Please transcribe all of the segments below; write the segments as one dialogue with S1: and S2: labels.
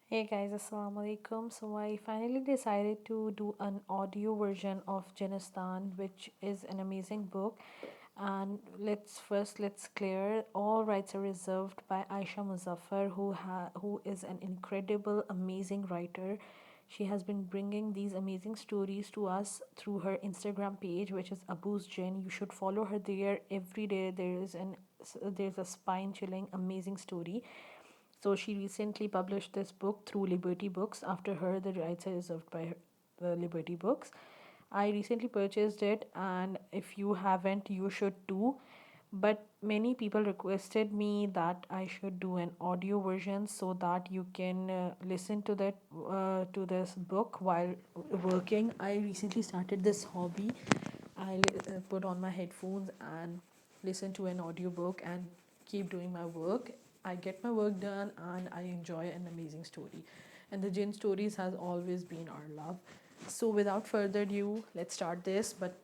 S1: Hey guys, Assalamu alaikum. So I finally decided to do an audio version of Jinistan, which is an amazing book. And let's clear all rights are reserved by Aisha Muzaffar, who is an incredible, amazing writer. She has been bringing these amazing stories to us through her Instagram page, which is Abu's Jin. You should follow her there. Every day there's a spine chilling, amazing story. So she recently published this book through Liberty Books. After her, the rights are reserved by Liberty Books. I recently purchased it, and if you haven't, you should too. But many people requested me that I should do an audio version so that you can listen to this book while working. I recently started this hobby. I put on my headphones and listen to an audiobook and keep doing my work. I get my work done and I enjoy an amazing story. And the Jinn stories has always been our love. So without further ado, let's start this. But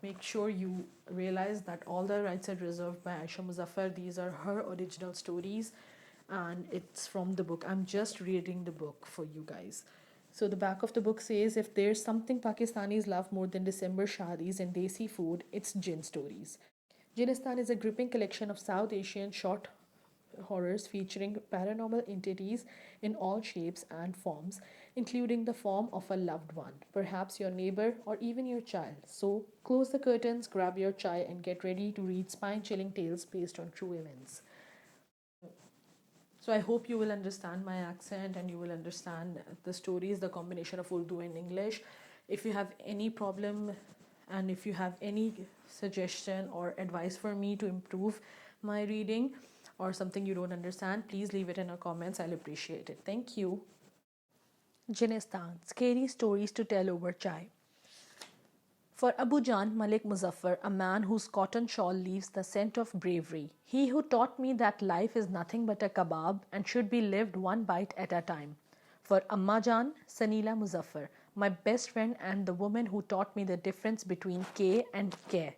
S1: make sure you realize that all the rights are reserved by Aisha Muzaffar. These are her original stories and it's from the book. I'm just reading the book for you guys. So the back of the book says, if there's something Pakistanis love more than December shadis and desi food, it's Jinn stories. Jinistan is a gripping collection of South Asian short horrors featuring paranormal entities in all shapes and forms, including the form of a loved one, perhaps your neighbor or even your child. So, close the curtains, grab your chai, and get ready to read spine chilling tales based on true events. So I hope you will understand my accent and you will understand the stories, the combination of Urdu and English. If you have any problem and if you have any suggestion or advice for me to improve my reading or something you don't understand, please leave it in the comments. I'll appreciate it. Thank you. Jinistan, scary stories to tell over chai. For Abu Jan Malik Muzaffar, a man whose cotton shawl leaves the scent of bravery, he who taught me that life is nothing but a kebab and should be lived one bite at a time. For Amma Jan Sanila Muzaffar, my best friend and the woman who taught me the difference between K and K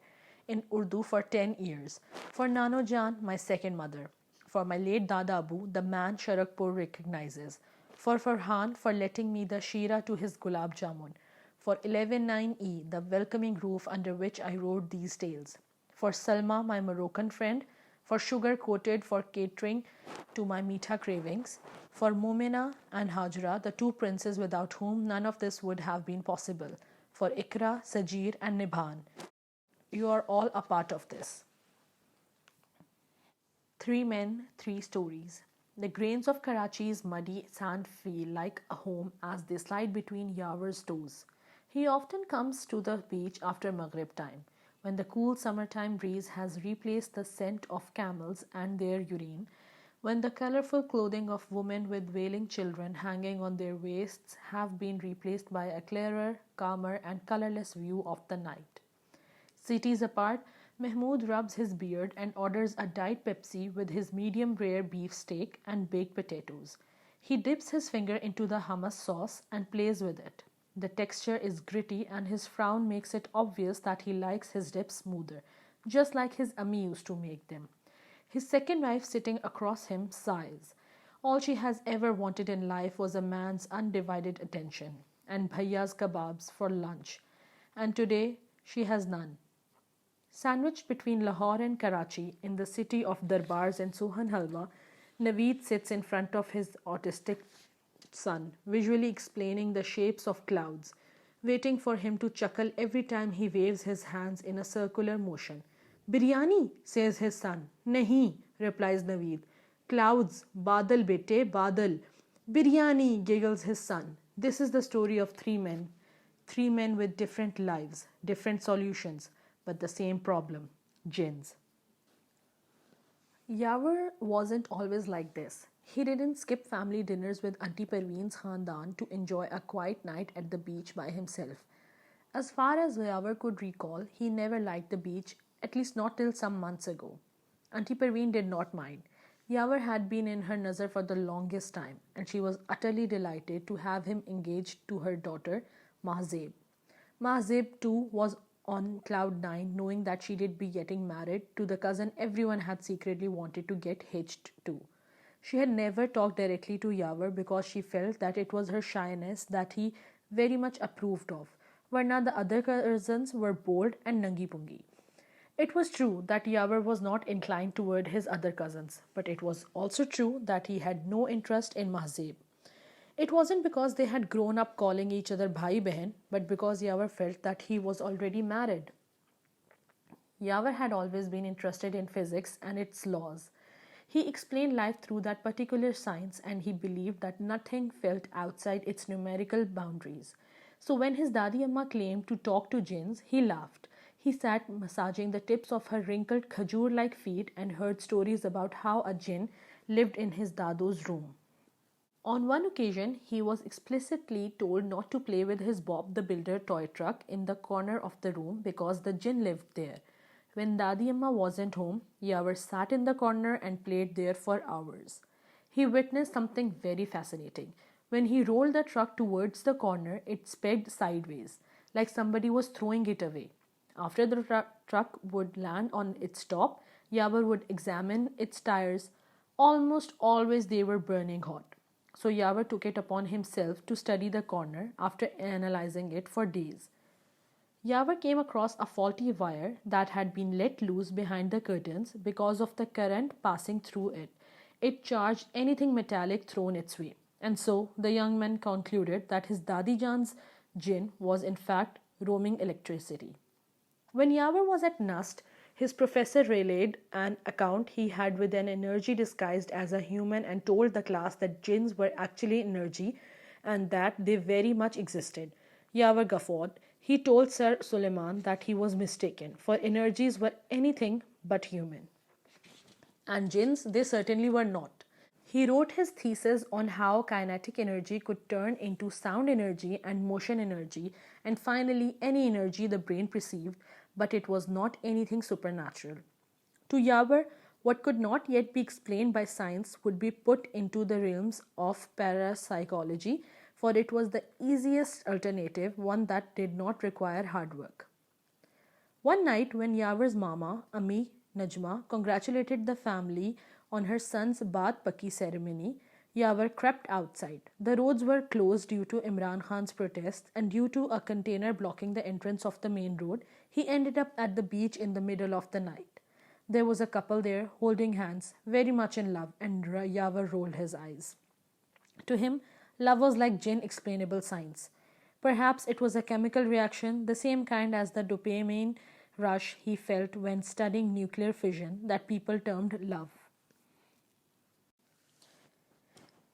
S1: in Urdu for 10 years. For Nano Jan, my second mother. For my late Dada Abu, the man Sharakpur recognizes. For Farhan, for letting me the shira to his gulab jamun. For 119E, the welcoming roof under which I wrote these tales. For Salma, my Moroccan friend. For Sugar Coated, for catering to my Meetha cravings. For Momina and Hajra, the two princes without whom none of this would have been possible. For Ikra, Sajir, and Nibhan. You are all a part of this. Three men, three stories. The grains of Karachi's muddy sand feel like a home as they slide between Yawar's toes. He often comes to the beach after Maghrib time, when the cool summertime breeze has replaced the scent of camels and their urine, when the colorful clothing of women with wailing children hanging on their waists have been replaced by a clearer, calmer, and colorless view of the night. Cities apart, Mahmoud rubs his beard and orders a Diet Pepsi with his medium rare beef steak and baked potatoes. He dips his finger into the hummus sauce and plays with it. The texture is gritty and his frown makes it obvious that he likes his dips smoother, just like his Ami used to make them. His second wife sitting across him sighs. All she has ever wanted in life was a man's undivided attention and bhaiya's kebabs for lunch. And today she has none. Sandwiched between Lahore and Karachi, in the city of Darbars and Sohan Halwa, Naveed sits in front of his autistic son, visually explaining the shapes of clouds, waiting for him to chuckle every time he waves his hands in a circular motion. Biryani, says his son. Nahi, replies Naveed. Clouds, badal bete, badal. Biryani, giggles his son. This is the story of three men with different lives, different solutions, but the same problem jinns. Yawar wasn't always like this. He didn't skip family dinners with Auntie Perveen's Khandan to enjoy a quiet night at the beach by himself. As far as Yawar could recall, he never liked the beach, at least not till some months ago. Auntie Perveen did not mind. Yawar had been in her nazar for the longest time, and she was utterly delighted to have him engaged to her daughter, Mahzeb. Mahzeb too was on cloud nine, knowing that she did be getting married to the cousin everyone had secretly wanted to get hitched to. She had never talked directly to Yavar because she felt that it was her shyness that he very much approved of. Varna the other cousins were bold and nangi pungi. It was true that Yavar was not inclined toward his other cousins, but it was also true that he had no interest in Mahzeb. It wasn't because they had grown up calling each other bhai behan, but because Yavar felt that he was already married. Yavar had always been interested in physics and its laws. He explained life through that particular science and he believed that nothing felt outside its numerical boundaries. So when his Dadi Amma claimed to talk to jinns, he laughed. He sat massaging the tips of her wrinkled khajur like feet and heard stories about how a jinn lived in his Dado's room. On one occasion, he was explicitly told not to play with his Bob the Builder toy truck in the corner of the room because the jinn lived there. When Dadi Amma wasn't home, Yavar sat in the corner and played there for hours. He witnessed something very fascinating. When he rolled the truck towards the corner, it sped sideways, like somebody was throwing it away. After the truck would land on its top, Yavar would examine its tires. Almost always they were burning hot. So Yavar took it upon himself to study the corner after analyzing it for days. Yavar came across a faulty wire that had been let loose behind the curtains because of the current passing through it. It charged anything metallic thrown its way. And so the young man concluded that his Dadi Jan's jinn was in fact roaming electricity. When Yavar was at Nust, his professor relayed an account he had with an energy disguised as a human and told the class that jinns were actually energy and that they very much existed. Yavar guffawed. He told Sir Suleiman that he was mistaken, for energies were anything but human. And jinns, they certainly were not. He wrote his thesis on how kinetic energy could turn into sound energy and motion energy, and finally any energy the brain perceived, but it was not anything supernatural. To Yavar, what could not yet be explained by science would be put into the realms of parapsychology, for it was the easiest alternative, one that did not require hard work. One night, when Yavar's mama, Ami Najma, congratulated the family on her son's Baat Paki ceremony, Yavar crept outside. The roads were closed due to Imran Khan's protests, and due to a container blocking the entrance of the main road, he ended up at the beach in the middle of the night. There was a couple there holding hands, very much in love, and Yavar rolled his eyes. To him, love was like jinn explainable science. Perhaps it was a chemical reaction, the same kind as the dopamine rush he felt when studying nuclear fission, that people termed love.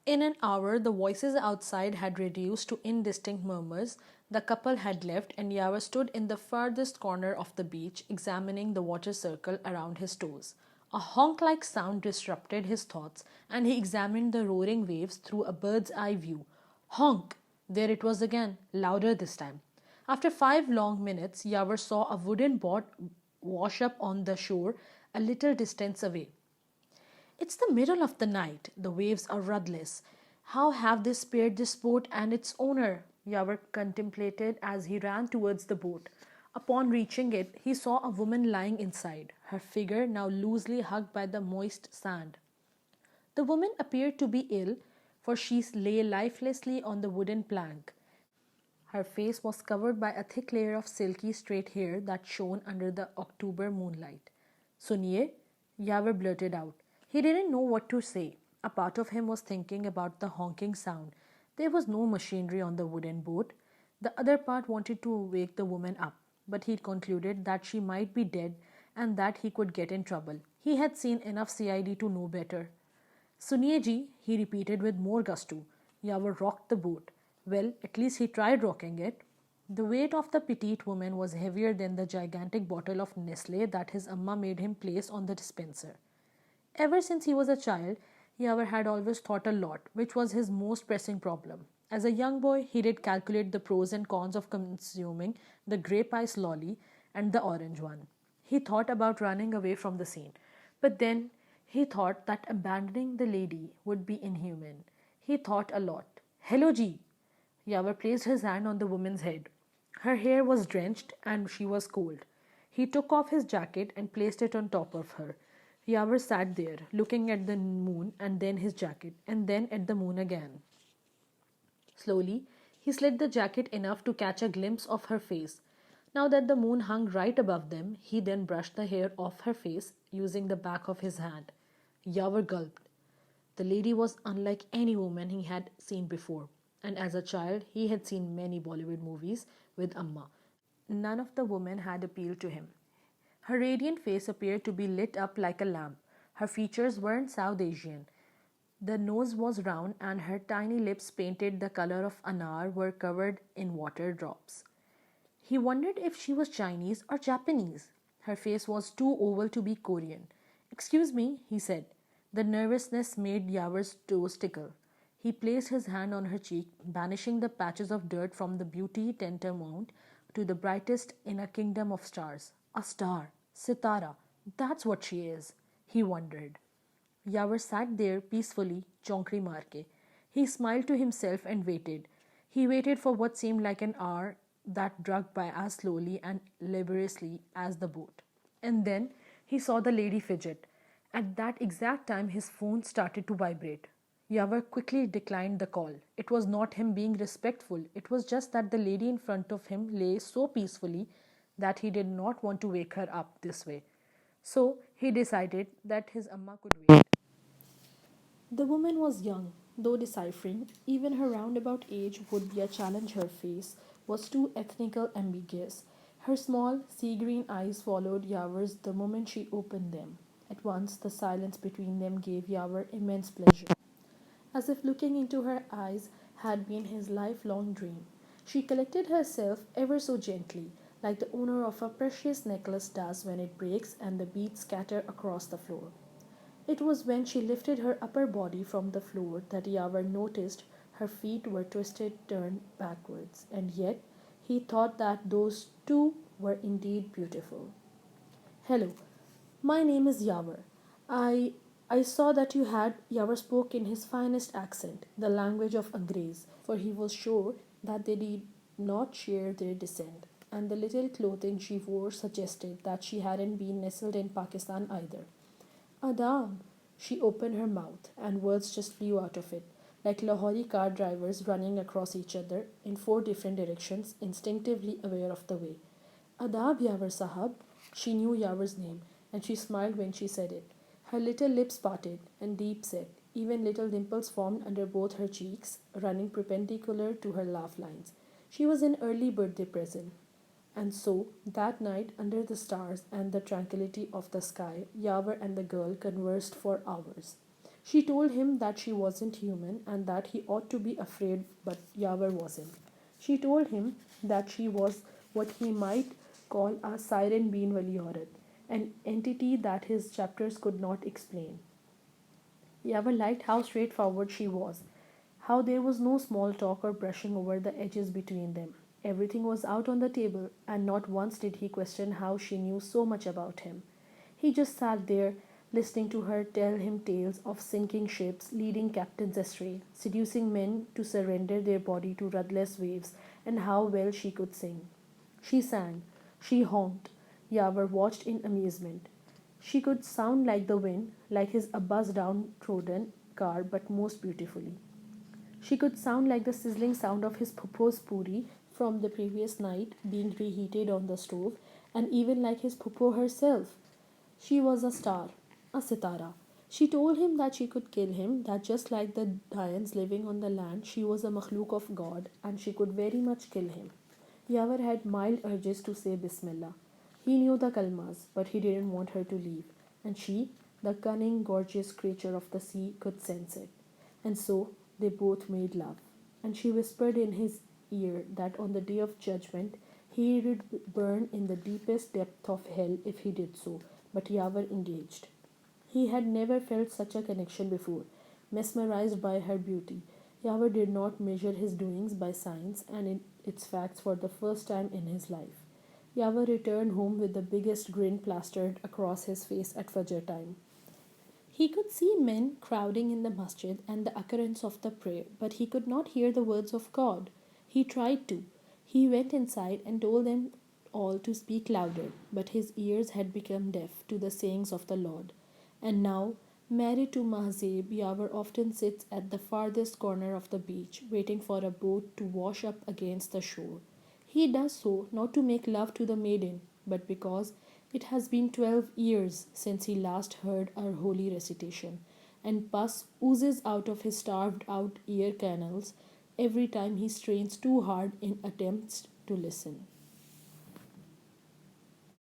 S1: In an hour, the voices outside had reduced to indistinct murmurs. The couple had left, and Yavar stood in the farthest corner of the beach, examining the water circle around his toes. A honk like sound disrupted his thoughts, and he examined the roaring waves through a bird's eye view. Honk! There it was again, louder this time. After 5 long minutes, Yavar saw a wooden boat wash up on the shore a little distance away. It's the middle of the night. The waves are rudderless. How have they spared this boat and its owner? Yavar contemplated as he ran towards the boat. Upon reaching it, he saw a woman lying inside, her figure now loosely hugged by the moist sand. The woman appeared to be ill, for she lay lifelessly on the wooden plank. Her face was covered by a thick layer of silky straight hair that shone under the October moonlight. Suniye, Yavar blurted out. He didn't know what to say. A part of him was thinking about the honking sound. There was no machinery on the wooden boat. The other part wanted to wake the woman up, but he concluded that she might be dead and that he could get in trouble. He had seen enough CID to know better. Sunyeji, he repeated with more gusto. Yavar rocked the boat. Well, at least he tried rocking it. The weight of the petite woman was heavier than the gigantic bottle of Nestle that his Amma made him place on the dispenser. Ever since he was a child, Yavar had always thought a lot, which was his most pressing problem. As a young boy, he did calculate the pros and cons of consuming the grape ice lolly and the orange one. He thought about running away from the scene. But then he thought that abandoning the lady would be inhuman. He thought a lot. Hello, Ji! Yavar placed his hand on the woman's head. Her hair was drenched and she was cold. He took off his jacket and placed it on top of her. Yavor sat there, looking at the moon and then his jacket, and then at the moon again. Slowly, he slid the jacket enough to catch a glimpse of her face. Now that the moon hung right above them, he then brushed the hair off her face using the back of his hand. Yavor gulped. The lady was unlike any woman he had seen before, and as a child, he had seen many Bollywood movies with Amma. None of the women had appealed to him. Her radiant face appeared to be lit up like a lamp. Her features weren't South Asian. The nose was round, and her tiny lips, painted the color of anar, were covered in water drops. He wondered if she was Chinese or Japanese. Her face was too oval to be Korean. "Excuse me," he said. The nervousness made Yavor's toes tickle. He placed his hand on her cheek, banishing the patches of dirt from the beauty tantamount to the brightest in a kingdom of stars. A star, Sitara, that's what she is, he wondered. Yavor sat there peacefully, chonkri marke. He smiled to himself and waited. He waited for what seemed like an hour that dragged by as slowly and laboriously as the boat. And then he saw the lady fidget. At that exact time, his phone started to vibrate. Yavor quickly declined the call. It was not him being respectful, it was just that the lady in front of him lay so peacefully that he did not want to wake her up this way. So he decided that his Amma could wait. The woman was young, though deciphering, even her roundabout age would be a challenge. Her face was too ethnical ambiguous. Her small, sea green eyes followed Yavor's the moment she opened them. At once, the silence between them gave Yavor immense pleasure, as if looking into her eyes had been his lifelong dream. She collected herself ever so gently, like the owner of a precious necklace does when it breaks and the beads scatter across the floor. It was when she lifted her upper body from the floor that Yavor noticed her feet were twisted, turned backwards, and yet he thought that those two were indeed beautiful. "Hello, my name is Yavor. I I saw that you had." Yavor spoke in his finest accent, the language of Angrez, for he was sure that they did not share their descent, and the little clothing she wore suggested that she hadn't been nestled in Pakistan either. "Adab." She opened her mouth, and words just flew out of it, like Lahori car drivers running across each other in four different directions, instinctively aware of the way. "Adab, Yawar Sahab." She knew Yawar's name, and she smiled when she said it. Her little lips parted and deep set, even little dimples formed under both her cheeks, running perpendicular to her laugh lines. She was an early birthday present. And so, that night, under the stars and the tranquillity of the sky, Yavor and the girl conversed for hours. She told him that she wasn't human and that he ought to be afraid, but Yavor wasn't. She told him that she was what he might call a siren bean wali aurat, an entity that his chapters could not explain. Yavor liked how straightforward she was, how there was no small talk or brushing over the edges between them. Everything was out on the table, and not once did he question how she knew so much about him. He just sat there, listening to her tell him tales of sinking ships, leading captains astray, seducing men to surrender their body to rudderless waves, and how well she could sing. She sang, she honked. Yavor watched in amusement. She could sound like the wind, like his Abba's downtrodden car, but most beautifully. She could sound like the sizzling sound of his puppo's puri from the previous night being reheated on the stove, and even like his puppo herself. She was a star, a sitara. She told him that she could kill him, that just like the Dians living on the land, she was a makhluk of God, and she could very much kill him. Yawar had mild urges to say Bismillah. He knew the kalmas, but he didn't want her to leave, and she, the cunning, gorgeous creature of the sea, could sense it. And so they both made love, and she whispered in his ear that on the day of judgment he would burn in the deepest depth of hell if he did so, but Yawar engaged. He had never felt such a connection before. Mesmerized by her beauty, Yawar did not measure his doings by science and its facts for the first time in his life. Yawar returned home with the biggest grin plastered across his face at Fajr time. He could see men crowding in the masjid and the occurrence of the prayer, but he could not hear the words of God. He tried to. He went inside and told them all to speak louder, but his ears had become deaf to the sayings of the Lord.
S2: And now, married to Mahzeb, Yawar often sits at the farthest corner of the beach, waiting for a boat to wash up against the shore. He does so not to make love to the maiden, but because it has been 12 years since he last heard her holy recitation, and pus oozes out of his starved out ear canals every time he strains too hard in attempts to listen.